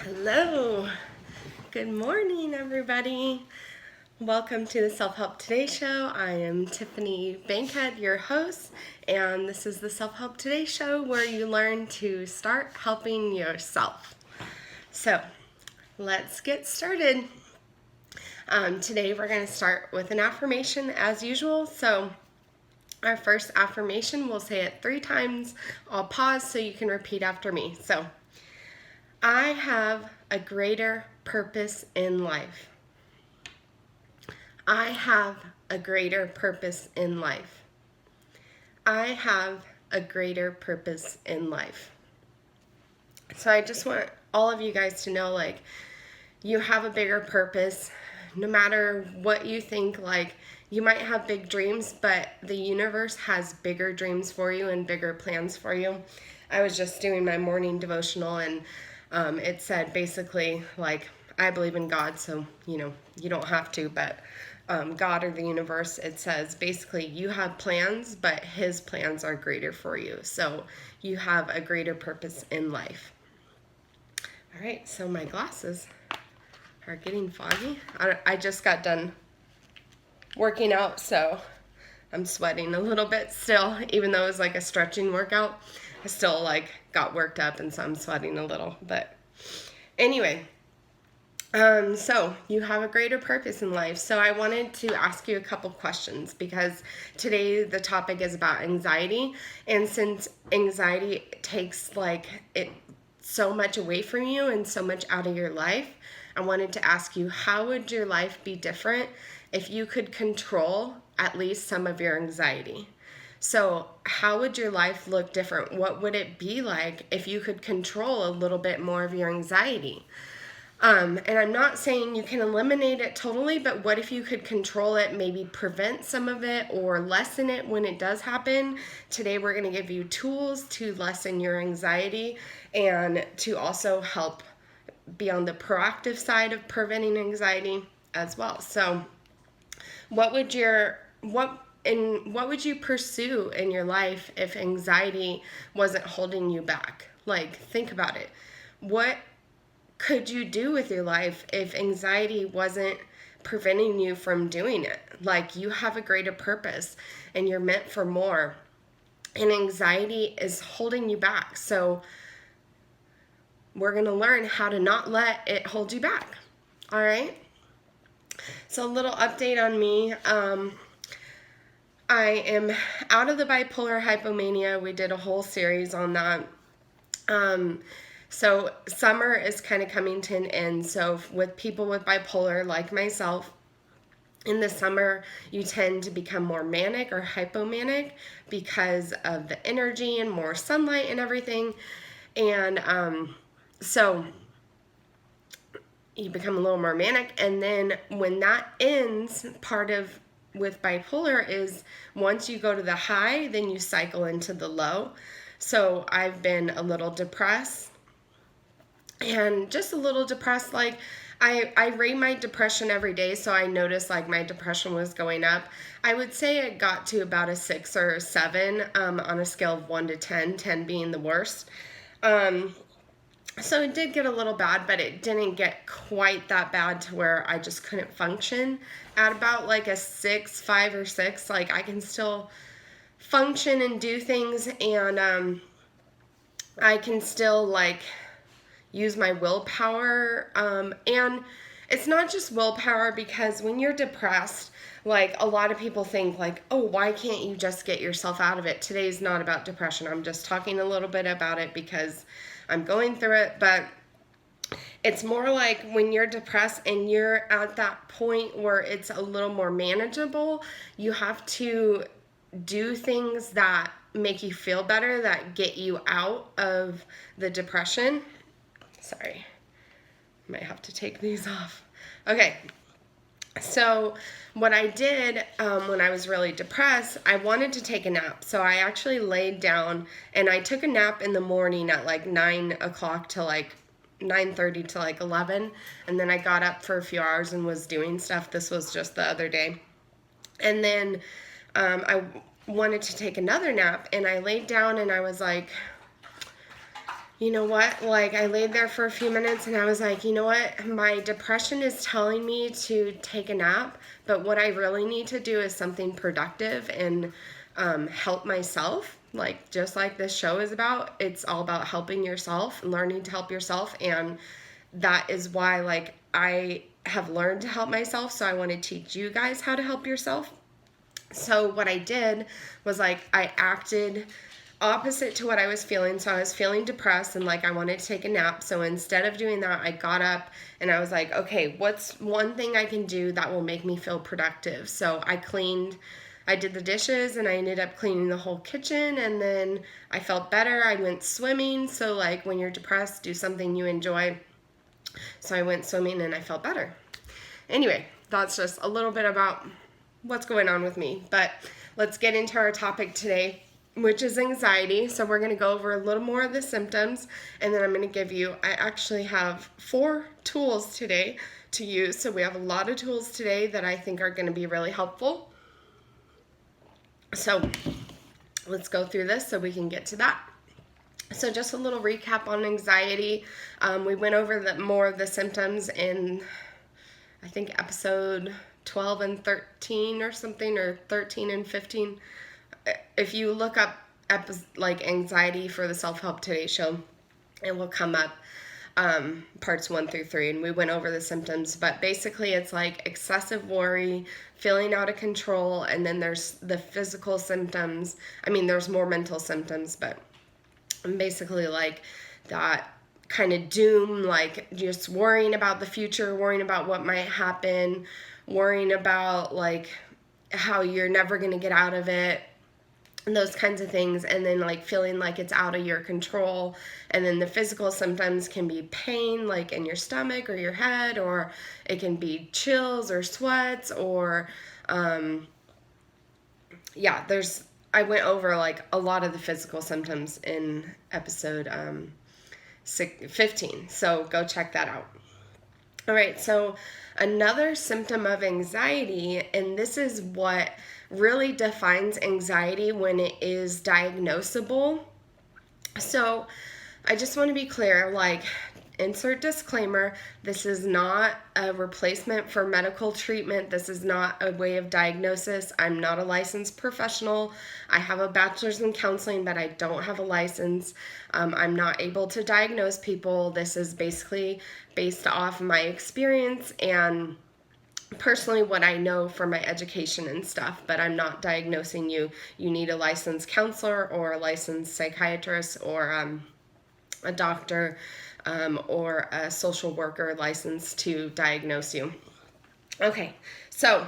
Hello. Good morning, everybody. Welcome to the Self-Help Today Show. I am Tiffany Bankhead, your host, and this is the Self-Help Today Show where you learn to start helping yourself. So, let's get started. Today we're going to start with an affirmation as usual. So, our first affirmation, we'll say it 3 times. I'll pause so you can repeat after me. So, I have a greater purpose in life. I have a greater purpose in life. I have a greater purpose in life. So I just want all of you guys to know, you have a bigger purpose. No matter what you think, you might have big dreams, but the universe has bigger dreams for you and bigger plans for you. I was just doing my morning devotional, and it said basically, I believe in God, so, you don't have to, but God or the universe, it says basically you have plans, but His plans are greater for you. So you have a greater purpose in life. All right, so my glasses are getting foggy. I just got done working out, so I'm sweating a little bit still, even though it was a stretching workout. I still got worked up, and so I'm sweating a little. But anyway, so you have a greater purpose in life. So I wanted to ask you a couple questions because today the topic is about anxiety, and since anxiety takes it so much away from you and so much out of your life, I wanted to ask you, how would your life be different if you could control at least some of your anxiety? So how would your life look different? What would it be like if you could control a little bit more of your anxiety? And I'm not saying you can eliminate it totally, but what if you could control it, maybe prevent some of it or lessen it when it does happen? Today we're going to give you tools to lessen your anxiety and to also help be on the proactive side of preventing anxiety as well. So what would you pursue in your life if anxiety wasn't holding you back? Think about it. What could you do with your life if anxiety wasn't preventing you from doing it? You have a greater purpose and you're meant for more, and anxiety is holding you back. So we're going to learn how to not let it hold you back. All right? So a little update on me. I am out of the bipolar hypomania. We did a whole series on that. So summer is kind of coming to an end. So with people with bipolar like myself, in the summer, you tend to become more manic or hypomanic because of the energy and more sunlight and everything. And so you become a little more manic. And then when that ends, with bipolar is once you go to the high, then you cycle into the low. So I've been a little depressed. And just a little depressed, I rate my depression every day, so I noticed my depression was going up. I would say it got to about a 6 or a 7 on a scale of 1 to 10, 10 being the worst. So it did get a little bad, but it didn't get quite that bad to where I just couldn't function. At about a 6, 5 or 6, I can still function and do things, and I can still use my willpower, and it's not just willpower, because when you're depressed, a lot of people think oh, why can't you just get yourself out of it? Today's not about depression. I'm just talking a little bit about it because I'm going through it, but it's more when you're depressed and you're at that point where it's a little more manageable, you have to do things that make you feel better, that get you out of the depression. Sorry, might have to take these off. Okay, so what I did when I was really depressed, I wanted to take a nap. So I actually laid down and I took a nap in the morning at 9 o'clock to 9:30 to 11. And then I got up for a few hours and was doing stuff. This was just the other day. And then I wanted to take another nap, and I laid down and I was you know what, like I laid there for a few minutes and I was like, you know what, my depression is telling me to take a nap, but what I really need to do is something productive and help myself. Like, just like this show is about, it's all about helping yourself, learning to help yourself. And that is why, like, I have learned to help myself. So I want to teach you guys how to help yourself. So what I did was, like, I acted opposite to what I was feeling. So I was feeling depressed and like I wanted to take a nap. So instead of doing that, I got up and I was like, okay, what's one thing I can do that will make me feel productive? So I did the dishes and I ended up cleaning the whole kitchen, and then I felt better. I went swimming. So like when you're depressed, do something you enjoy. So I went swimming and I felt better. Anyway, that's just a little bit about what's going on with me. But let's get into our topic today, which is anxiety. So we're going to go over a little more of the symptoms, and then I'm going to give you, I actually have 4 tools today to use. So we have a lot of tools today that I think are going to be really helpful. So let's go through this so we can get to that. So just a little recap on anxiety. We went over more of the symptoms in, I think, episode 12 and 13 or something, or 13 and 15. If you look up like anxiety for the Self-Help Today show, it will come up, parts 1 through 3, and we went over the symptoms. But basically it's like excessive worry, feeling out of control, and then there's the physical symptoms. I mean, there's more mental symptoms, but basically like that kind of doom, like just worrying about the future, worrying about what might happen, worrying about like how you're never going to get out of it, and those kinds of things. And then like feeling like it's out of your control. And then the physical symptoms can be pain, like in your stomach or your head, or it can be chills or sweats, or I went over like a lot of the physical symptoms in episode 15. So go check that out. All right, so another symptom of anxiety, and this is what really defines anxiety when it is diagnosable. So I just want to be clear, like, insert disclaimer, this is not a replacement for medical treatment. This is not a way of diagnosis. I'm not a licensed professional. I have a bachelor's in counseling, but I don't have a license. I'm not able to diagnose people. This is basically based off my experience and personally what I know from my education and stuff, but I'm not diagnosing you. You need a licensed counselor or a licensed psychiatrist or a doctor or a social worker licensed to diagnose you. Okay, so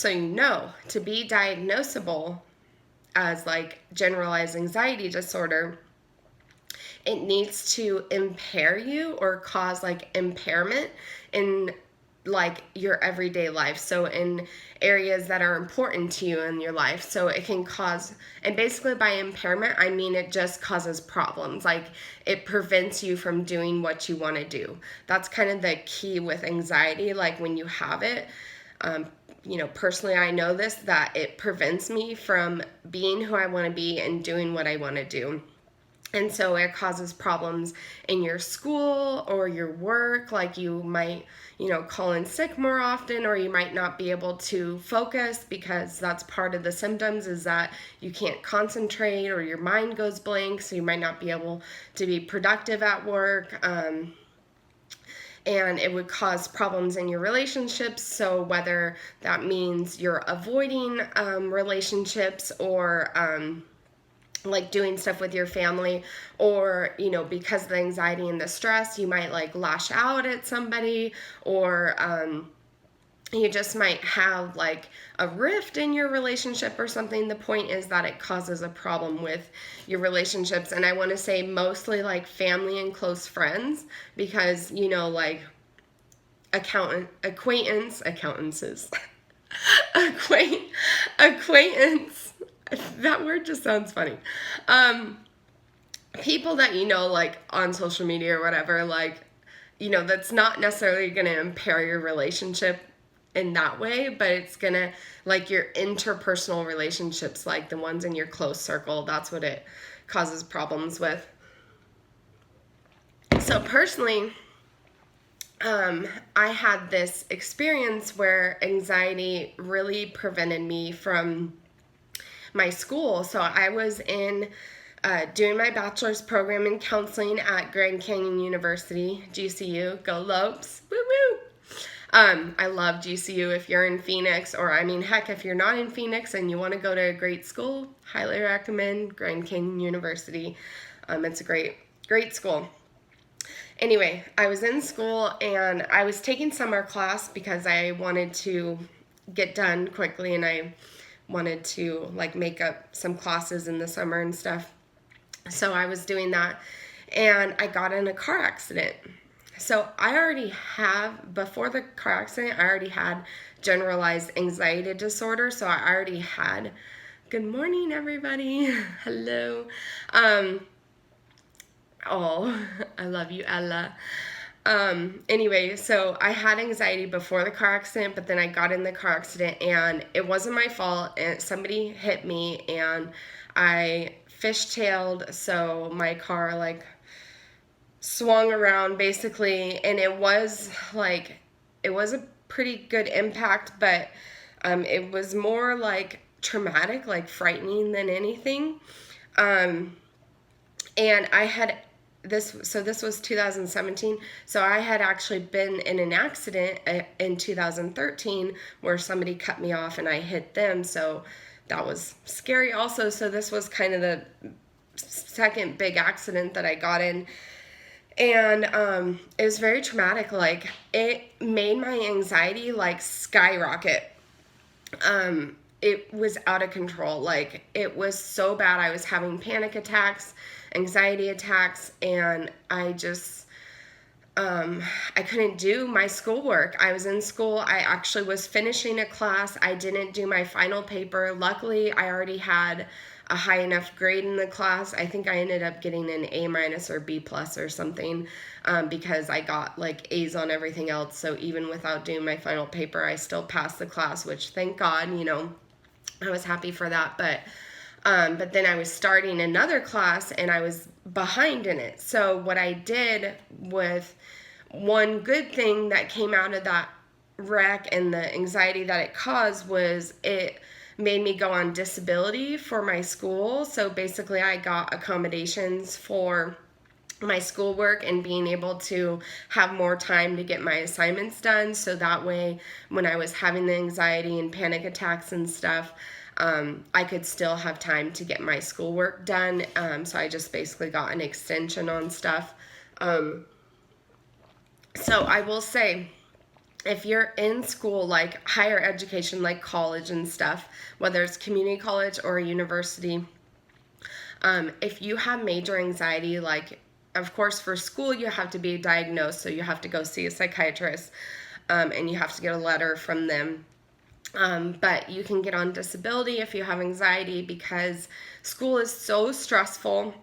you know, to be diagnosable as like generalized anxiety disorder, it needs to impair you or cause like impairment in like your everyday life. So in areas that are important to you in your life. So it can cause, and basically by impairment, I mean it just causes problems. Like it prevents you from doing what you want to do. That's kind of the key with anxiety. Like when you have it, you know, personally, I know this, that it prevents me from being who I want to be and doing what I want to do. And so it causes problems in your school or your work, like you might, you know, call in sick more often, or you might not be able to focus because that's part of the symptoms, is that you can't concentrate or your mind goes blank, so you might not be able to be productive at work. And it would cause problems in your relationships. So whether that means you're avoiding relationships or like doing stuff with your family, or, you know, because of the anxiety and the stress, you might like lash out at somebody, or you just might have like a rift in your relationship or something. The point is that it causes a problem with your relationships. And I want to say mostly like family and close friends, because, you know, like acquaintance, that word just sounds funny. People that you know, like on social media or whatever, like, you know, that's not necessarily going to impair your relationship in that way, but it's going to, like your interpersonal relationships, like the ones in your close circle, that's what it causes problems with. So personally, I had this experience where anxiety really prevented me from my school. So I was doing my bachelor's program in counseling at Grand Canyon University, GCU. Go Lopes! Woo woo! I love GCU. If you're in Phoenix, or I mean, heck, if you're not in Phoenix and you want to go to a great school, highly recommend Grand Canyon University. It's a great school. Anyway, I was in school and I was taking summer class because I wanted to get done quickly, and I wanted to like make up some classes in the summer and stuff. So I was doing that, and I got in a car accident. So I already have, before the car accident, I already had generalized anxiety disorder. So I already had, good morning, everybody. Hello. Oh, I love you, Ella. Anyway, so I had anxiety before the car accident, but then I got in the car accident and it wasn't my fault. And somebody hit me and I fishtailed, so my car like swung around basically, and it was a pretty good impact, but it was more like traumatic, like frightening than anything. And I had this was 2017, so I had actually been in an accident in 2013 where somebody cut me off and I hit them, so that was scary also. So this was kind of the second big accident that I got in, and it was very traumatic. Like, it made my anxiety like skyrocket. It was out of control. Like, it was so bad. I was having panic attacks, anxiety attacks, and I just, I couldn't do my schoolwork. I was in school. I actually was finishing a class. I didn't do my final paper. Luckily, I already had a high enough grade in the class. I think I ended up getting an A- or B+ or something, because I got like A's on everything else. So even without doing my final paper, I still passed the class, which thank God, I was happy for that. But then I was starting another class and I was behind in it. So what I did, with one good thing that came out of that wreck and the anxiety that it caused, was it made me go on disability for my school. So basically I got accommodations for my schoolwork and being able to have more time to get my assignments done. So that way, when I was having the anxiety and panic attacks and stuff, I could still have time to get my schoolwork done. So I just basically got an extension on stuff. So I will say, if you're in school, like higher education, like college and stuff, whether it's community college or a university, if you have major anxiety, like, of course, for school, you have to be diagnosed, so you have to go see a psychiatrist, and you have to get a letter from them. But you can get on disability if you have anxiety, because school is so stressful,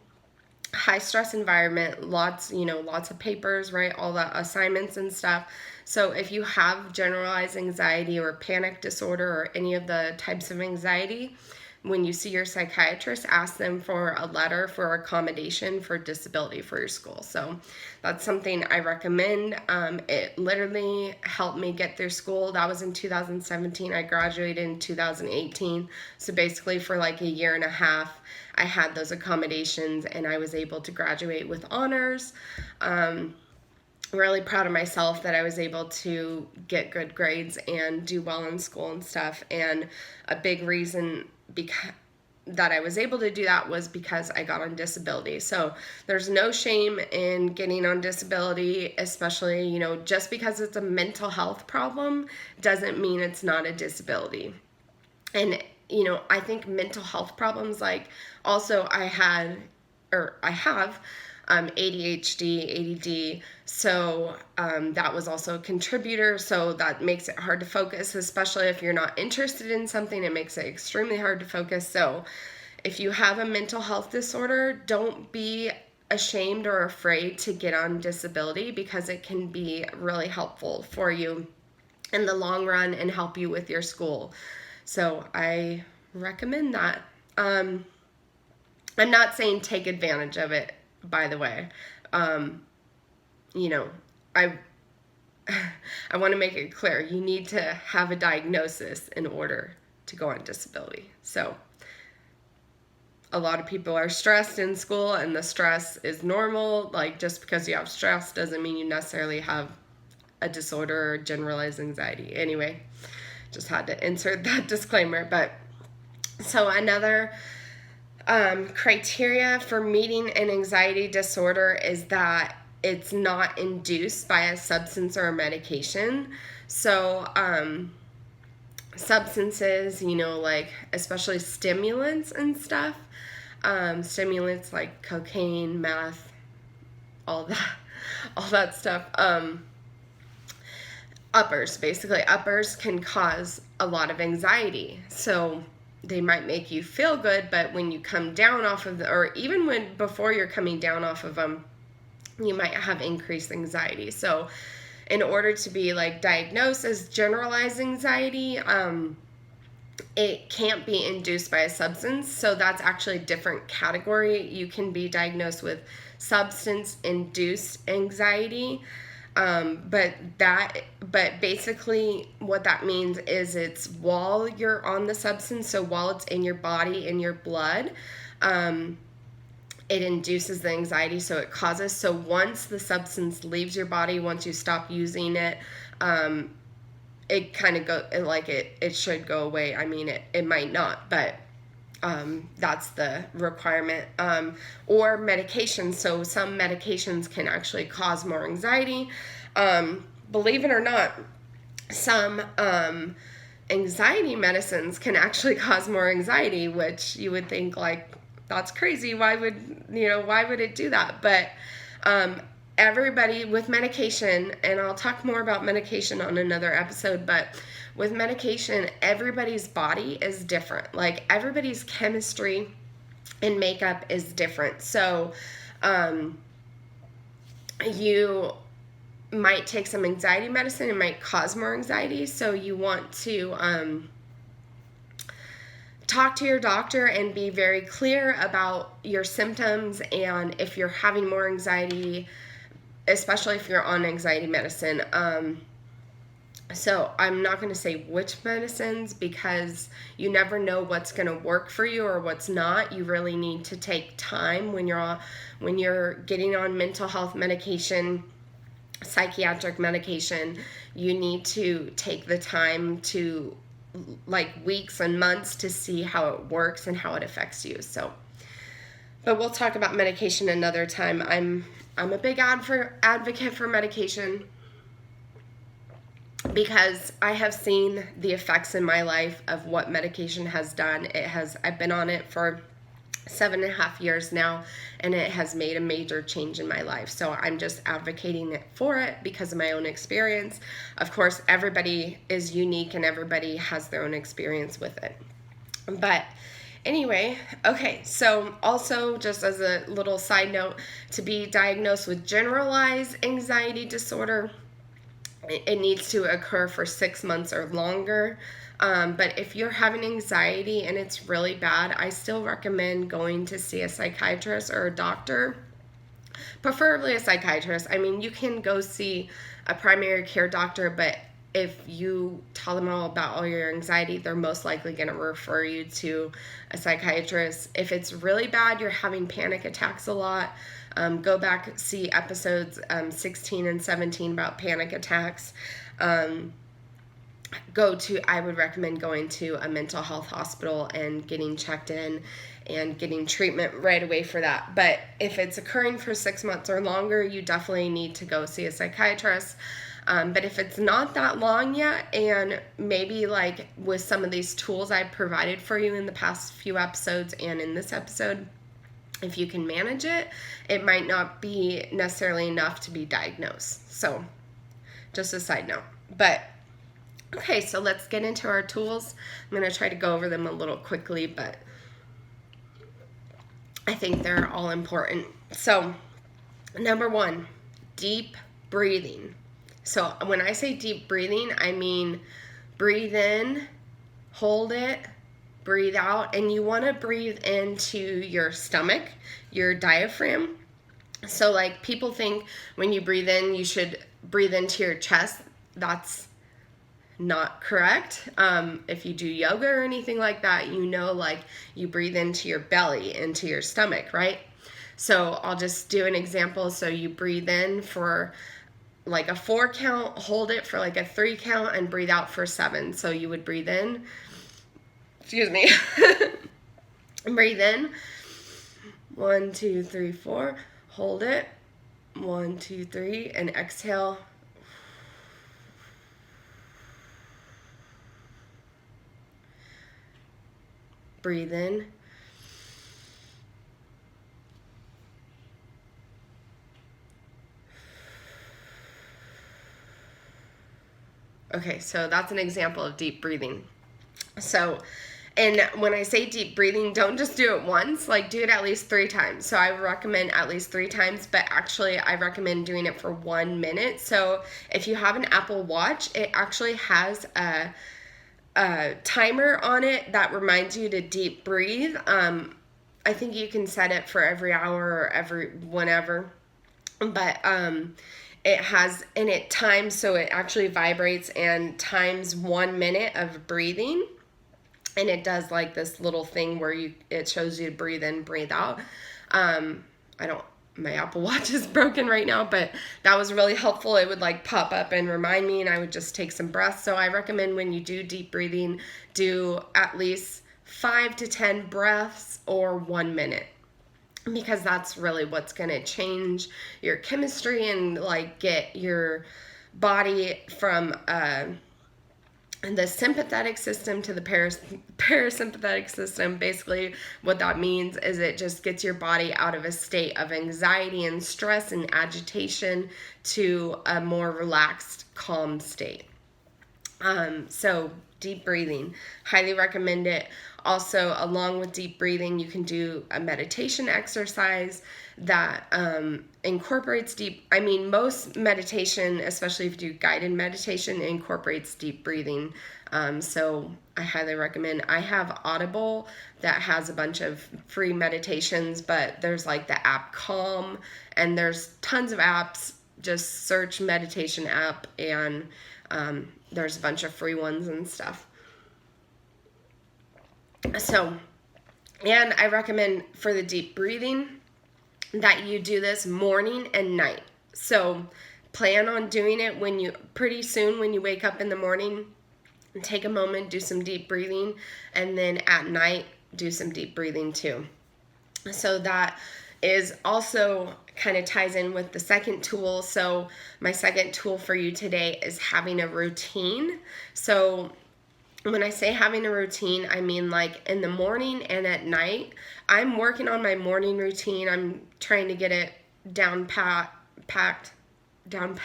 high stress environment, lots of papers, right? All the assignments and stuff. So if you have generalized anxiety or panic disorder or any of the types of anxiety, when you see your psychiatrist, ask them for a letter for accommodation for disability for your school. So that's something I recommend. It literally helped me get through school. That was in 2017. I graduated in 2018. So basically for like a year and a half, I had those accommodations and I was able to graduate with honors. Really proud of myself that I was able to get good grades and do well in school and stuff. And a big reason that I was able to do that was because I got on disability. So there's no shame in getting on disability, especially, just because it's a mental health problem doesn't mean it's not a disability. And, I think mental health problems, like, also I have ADHD, ADD, so that was also a contributor, so that makes it hard to focus, especially if you're not interested in something. It makes it extremely hard to focus. So if you have a mental health disorder, don't be ashamed or afraid to get on disability, because it can be really helpful for you in the long run and help you with your school. So I recommend that. I'm not saying take advantage of it, by the way. You know, I want to make it clear, you need to have a diagnosis in order to go on disability. So a lot of people are stressed in school, and the stress is normal. Like, just because you have stress doesn't mean you necessarily have a disorder or generalized anxiety. Anyway, just had to insert that disclaimer. But so another criteria for meeting an anxiety disorder is that it's not induced by a substance or a medication. So substances, you know, like especially stimulants and stuff, stimulants like cocaine, meth, all that stuff, uppers can cause a lot of anxiety. So they might make you feel good, but when you come down off of or even before you're coming down off of them, you might have increased anxiety. So in order to be like diagnosed as generalized anxiety, it can't be induced by a substance. So that's actually a different category. You can be diagnosed with substance-induced anxiety. But basically what that means is it's while you're on the substance, so while it's in your body, in your blood, it induces the anxiety, so it causes. So once the substance leaves your body, once you stop using it, it kind of it should go away. I mean, it might not, but that's the requirement. Or medication. So some medications can actually cause more anxiety. Believe it or not, some anxiety medicines can actually cause more anxiety, which you would think like, that's crazy. Why would it do that? But everybody with medication, and I'll talk more about medication on another episode, but with medication, everybody's body is different. Like, everybody's chemistry and makeup is different. So you might take some anxiety medicine, it might cause more anxiety. So you want to talk to your doctor and be very clear about your symptoms, and if you're having more anxiety, especially if you're on anxiety medicine. So I'm not going to say which medicines, because you never know what's going to work for you or what's not. You really need to take time when you're getting on mental health medication, psychiatric medication. You need to take the time to, like, weeks and months, to see how it works and how it affects you. So, but we'll talk about medication another time. I'm a big advocate for medication, because I have seen the effects in my life of what medication has done. I've been on it for 7.5 years now, and it has made a major change in my life. So I'm just advocating for it because of my own experience. Of course, everybody is unique and everybody has their own experience with it. But anyway, okay, so also, just as a little side note, to be diagnosed with generalized anxiety disorder, it needs to occur for 6 months or longer. But if you're having anxiety and it's really bad, I still recommend going to see a psychiatrist or a doctor, preferably a psychiatrist. I mean, you can go see a primary care doctor, but if you tell them all about all your anxiety, they're most likely going to refer you to a psychiatrist. If it's really bad, you're having panic attacks a lot, go back, see episodes 16 and 17 about panic attacks. I would recommend going to a mental health hospital and getting checked in and getting treatment right away for that. But if it's occurring for 6 months or longer, you definitely need to go see a psychiatrist. But if it's not that long yet, and maybe like with some of these tools I provided for you in the past few episodes and in this episode, if you can manage it, it might not be necessarily enough to be diagnosed. So just a side note. But okay, so let's get into our tools. I'm going to try to go over them a little quickly, but I think they're all important. So, number 1, deep breathing. So when I say deep breathing, I mean breathe in, hold it, breathe out, and you want to breathe into your stomach, your diaphragm. So like people think when you breathe in, you should breathe into your chest. That's not correct. If you do yoga or anything like that, you know, like you breathe into your belly, into your stomach, right? So I'll just do an example. So you breathe in for like a 4 count, hold it for like a 3 count, and breathe out for 7. So you would breathe in, excuse me, breathe in, 1, 2, 3, 4, hold it, 1, 2, 3, and exhale. Breathe in. Okay, so that's an example of deep breathing. So, and when I say deep breathing, don't just do it once, like do it at least 3 times. So I recommend at least 3 times, but actually I recommend doing it for 1 minute. So if you have an Apple Watch, it actually has a timer on it that reminds you to deep breathe. I think you can set it for every hour or every whenever, but it has, and it times, so it actually vibrates and times 1 minute of breathing, and it does like this little thing where it shows you to breathe in, breathe out. My Apple Watch is broken right now, but that was really helpful. It would like pop up and remind me, and I would just take some breaths. So I recommend when you do deep breathing, do at least 5 to 10 breaths or 1 minute, because that's really what's going to change your chemistry and like get your body from the sympathetic system to the parasympathetic system. Basically what that means is it just gets your body out of a state of anxiety and stress and agitation to a more relaxed, calm state. So deep breathing, highly recommend it. Also, along with deep breathing, you can do a meditation exercise that incorporates most meditation, especially if you do guided meditation, incorporates deep breathing. So I highly recommend. I have Audible that has a bunch of free meditations, but there's like the app Calm, and there's tons of apps. Just search meditation app, and there's a bunch of free ones and stuff. So, and I recommend for the deep breathing that you do this morning and night. So plan on doing it pretty soon when you wake up in the morning, and take a moment, do some deep breathing, and then at night do some deep breathing too. So that is also kind of ties in with the second tool. So my second tool for you today is having a routine. So when I say having a routine, I mean like in the morning and at night. I'm working on my morning routine. I'm trying to get it down pat. I'm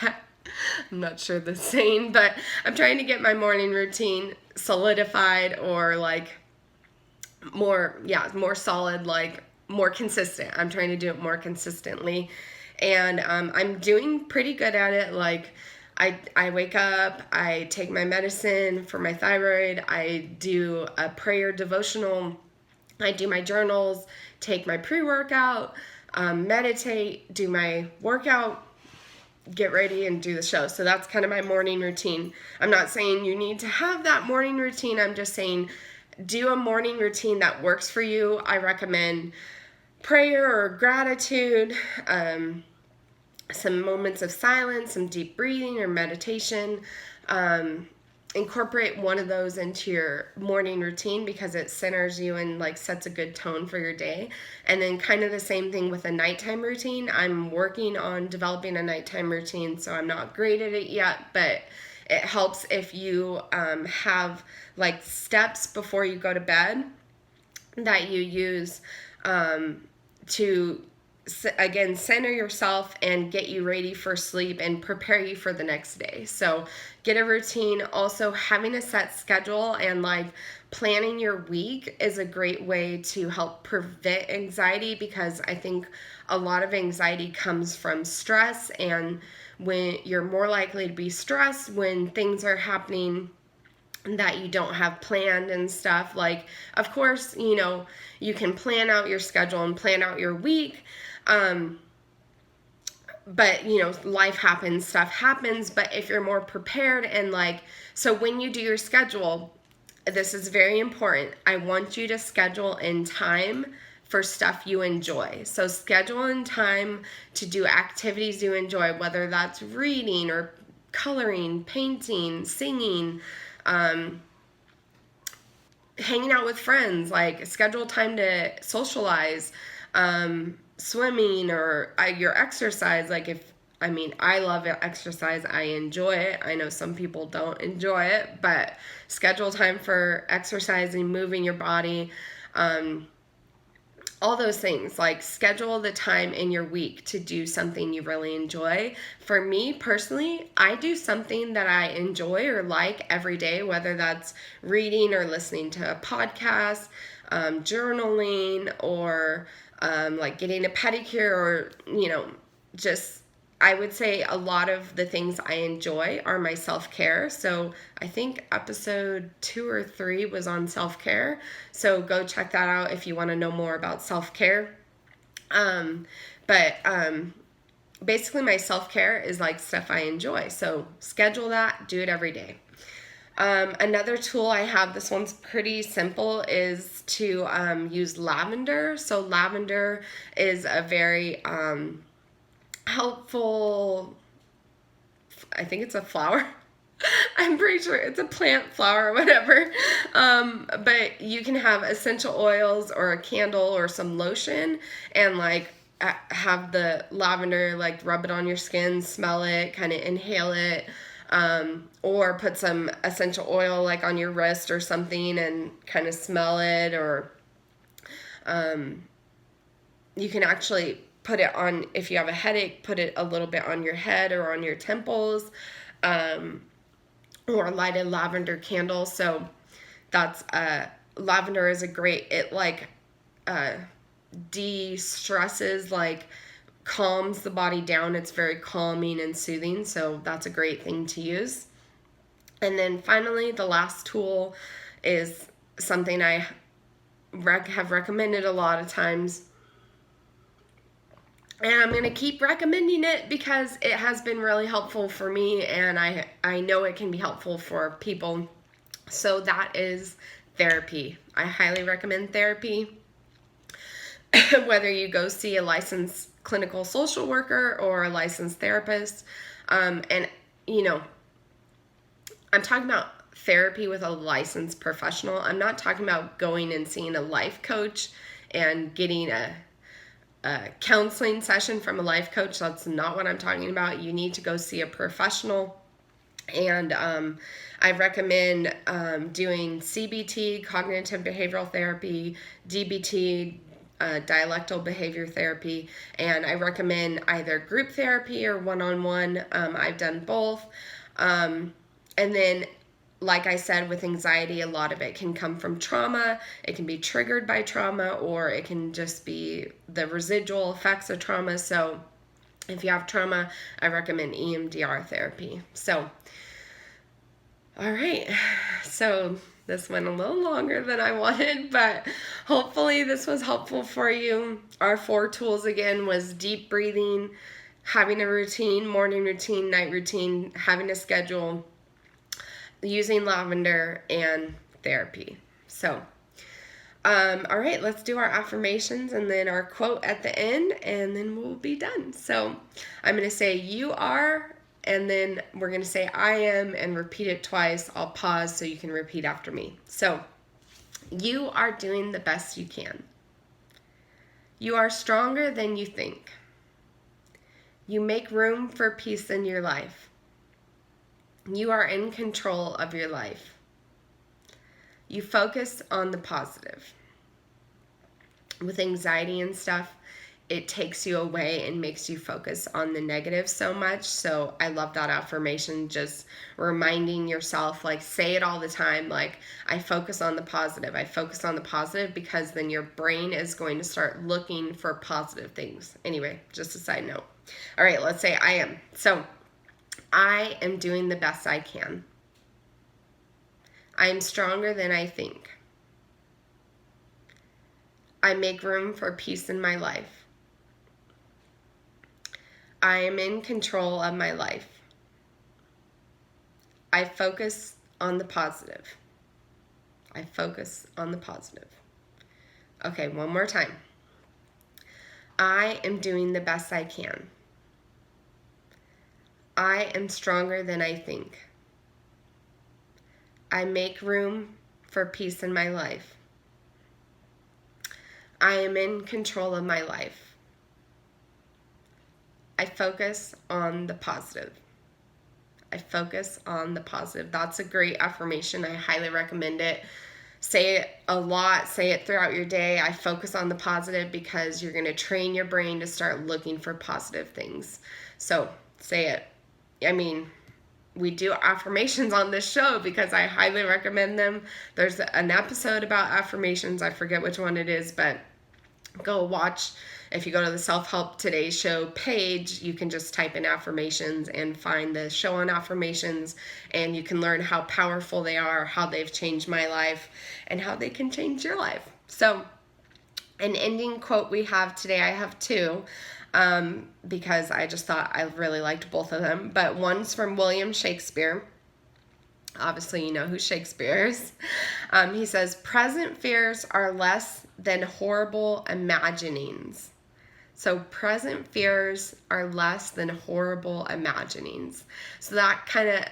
not sure the saying, but I'm trying to get my morning routine solidified, or like more solid, like more consistent. I'm trying to do it more consistently, and I'm doing pretty good at it. Like I wake up, I take my medicine for my thyroid, I do a prayer devotional, I do my journals, take my pre-workout, meditate, do my workout, get ready, and do the show. So that's kind of my morning routine. I'm not saying you need to have that morning routine. I'm just saying do a morning routine that works for you. I recommend prayer or gratitude, some moments of silence, some deep breathing or meditation. Incorporate one of those into your morning routine because it centers you and like sets a good tone for your day. And then kind of the same thing with a nighttime routine. I'm working on developing a nighttime routine, so I'm not great at it yet, but it helps if you have like steps before you go to bed that you use to again center yourself and get you ready for sleep and prepare you for the next day. So get a routine. Also, having a set schedule and like planning your week is a great way to help prevent anxiety, because I think a lot of anxiety comes from stress, and when you're more likely to be stressed when things are happening that you don't have planned and stuff. Like, of course, you can plan out your schedule and plan out your week. But life happens, stuff happens. But if you're more prepared and so when you do your schedule, this is very important. I want you to schedule in time for stuff you enjoy. So schedule in time to do activities you enjoy, whether that's reading or coloring, painting, singing, hanging out with friends. Like, schedule time to socialize, swimming, or your exercise. Like, I love exercise. I enjoy it. I know some people don't enjoy it, but schedule time for exercising, moving your body, all those things. Like, schedule the time in your week to do something you really enjoy. For me personally, I do something that I enjoy or like every day, whether that's reading or listening to a podcast, journaling, or like getting a pedicure, or just, I would say a lot of the things I enjoy are my self-care. So I think episode 2 or 3 was on self-care. So go check that out if you want to know more about self-care. But basically my self-care is like stuff I enjoy. So schedule that, do it every day. Another tool I have, this one's pretty simple, is to use lavender. So lavender is a very helpful, I think it's a flower. I'm pretty sure it's a plant, flower, or whatever. But you can have essential oils or a candle or some lotion, and have the lavender, rub it on your skin, smell it, kind of inhale it, or put some essential oil on your wrist or something and kind of smell it. Or you can actually put it on, if you have a headache, put it a little bit on your head or on your temples, or light a lavender candle. So that's lavender is a great, it de-stresses, calms the body down. It's very calming and soothing, so that's a great thing to use. And then finally, the last tool is something I have recommended a lot of times, and I'm going to keep recommending it because it has been really helpful for me, and I know it can be helpful for people. So that is therapy. I highly recommend therapy. Whether you go see a licensed clinical social worker or a licensed therapist. And, I'm talking about therapy with a licensed professional. I'm not talking about going and seeing a life coach and getting a counseling session from a life coach. That's not what I'm talking about. You need to go see a professional. And I recommend doing CBT, cognitive behavioral therapy, DBT, dialectal behavior therapy, and I recommend either group therapy or one-on-one. I've done both. And then, like I said, with anxiety, a lot of it can come from trauma. It can be triggered by trauma, or it can just be the residual effects of trauma. So if you have trauma, I recommend EMDR therapy. So, all right. So this went a little longer than I wanted, but hopefully this was helpful for you. Our 4 tools again was deep breathing, having a routine, morning routine, night routine, having a schedule, using lavender, and therapy. So, all right, let's do our affirmations and then our quote at the end, and then we'll be done. So I'm going to say you are, and then we're going to say I am and repeat it twice. I'll pause so you can repeat after me. So, you are doing the best you can. You are stronger than you think. You make room for peace in your life. You are in control of your life. You focus on the positive. With anxiety and stuff, it takes you away and makes you focus on the negative so much. So I love that affirmation, just reminding yourself, say it all the time, I focus on the positive. I focus on the positive, because then your brain is going to start looking for positive things. Anyway, just a side note. All right, let's say I am. So I am doing the best I can. I am stronger than I think. I make room for peace in my life. I am in control of my life. I focus on the positive. I focus on the positive. Okay, one more time. I am doing the best I can. I am stronger than I think. I make room for peace in my life. I am in control of my life. I focus on the positive. I focus on the positive. That's a great affirmation. I highly recommend it. Say it a lot. Say it throughout your day. I focus on the positive because you're going to train your brain to start looking for positive things. So say it. I mean, we do affirmations on this show because I highly recommend them. There's an episode about affirmations. I forget which one it is, but go watch. If you go to the Self-Help Today Show page, you can just type in affirmations and find the show on affirmations, and you can learn how powerful they are, how they've changed my life, and how they can change your life. So an ending quote we have today, I have two, because I just thought I really liked both of them, but one's from William Shakespeare. Obviously, you know who Shakespeare is. He says, present fears are less than horrible imaginings. So present fears are less than horrible imaginings. So that kind of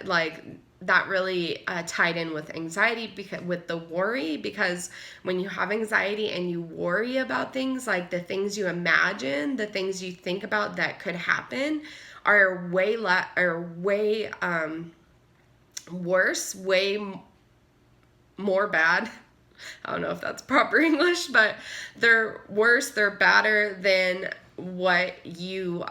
that really tied in with anxiety, because with the worry, because when you have anxiety and you worry about things, like the things you imagine, the things you think about that could happen are way worse, way more bad. I don't know if that's proper English, but they're worse, they're badder than what is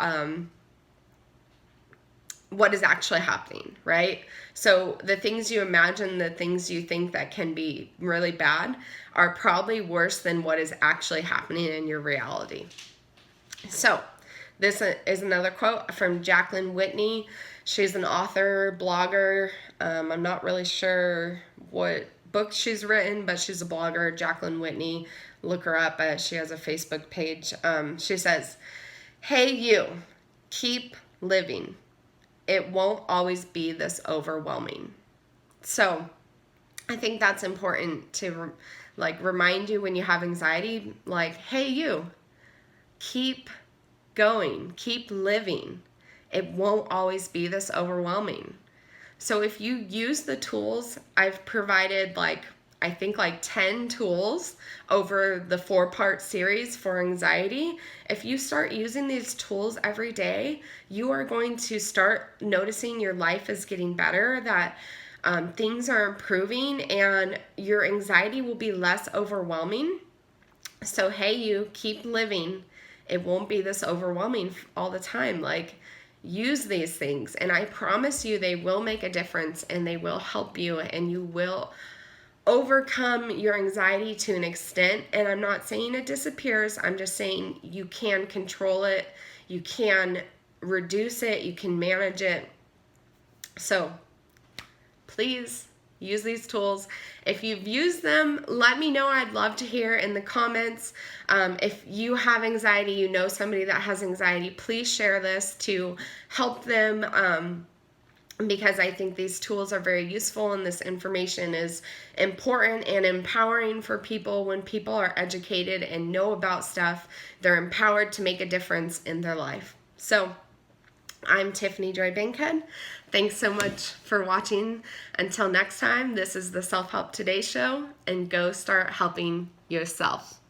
actually happening, right? So the things you imagine, the things you think that can be really bad are probably worse than what is actually happening in your reality. So this is another quote from Jacqueline Whitney. She's an author, blogger. I'm not really sure what book she's written, but she's a blogger, Jacqueline Whitney. Look her up. She has a Facebook page. She says, "Hey you, keep living. It won't always be this overwhelming." So I think that's important to remind you when you have anxiety, hey you, keep going, keep living. It won't always be this overwhelming. So if you use the tools, I've provided I think 10 tools over the 4-part series for anxiety. If you start using these tools every day, you are going to start noticing your life is getting better, that things are improving, and your anxiety will be less overwhelming. So hey, you, keep living. It won't be this overwhelming all the time. Use these things, and I promise you they will make a difference, and they will help you, and you will overcome your anxiety to an extent. And I'm not saying it disappears. I'm just saying you can control it. You can reduce it. You can manage it. So please use these tools. If you've used them, let me know. I'd love to hear in the comments. If you have anxiety, you know somebody that has anxiety, please share this to help them, because I think these tools are very useful, and this information is important and empowering for people. When people are educated and know about stuff, they're empowered to make a difference in their life. So I'm Tiffany Joy Bankhead. Thanks so much for watching. Until next time, this is the Self-Help Today Show, and go start helping yourself.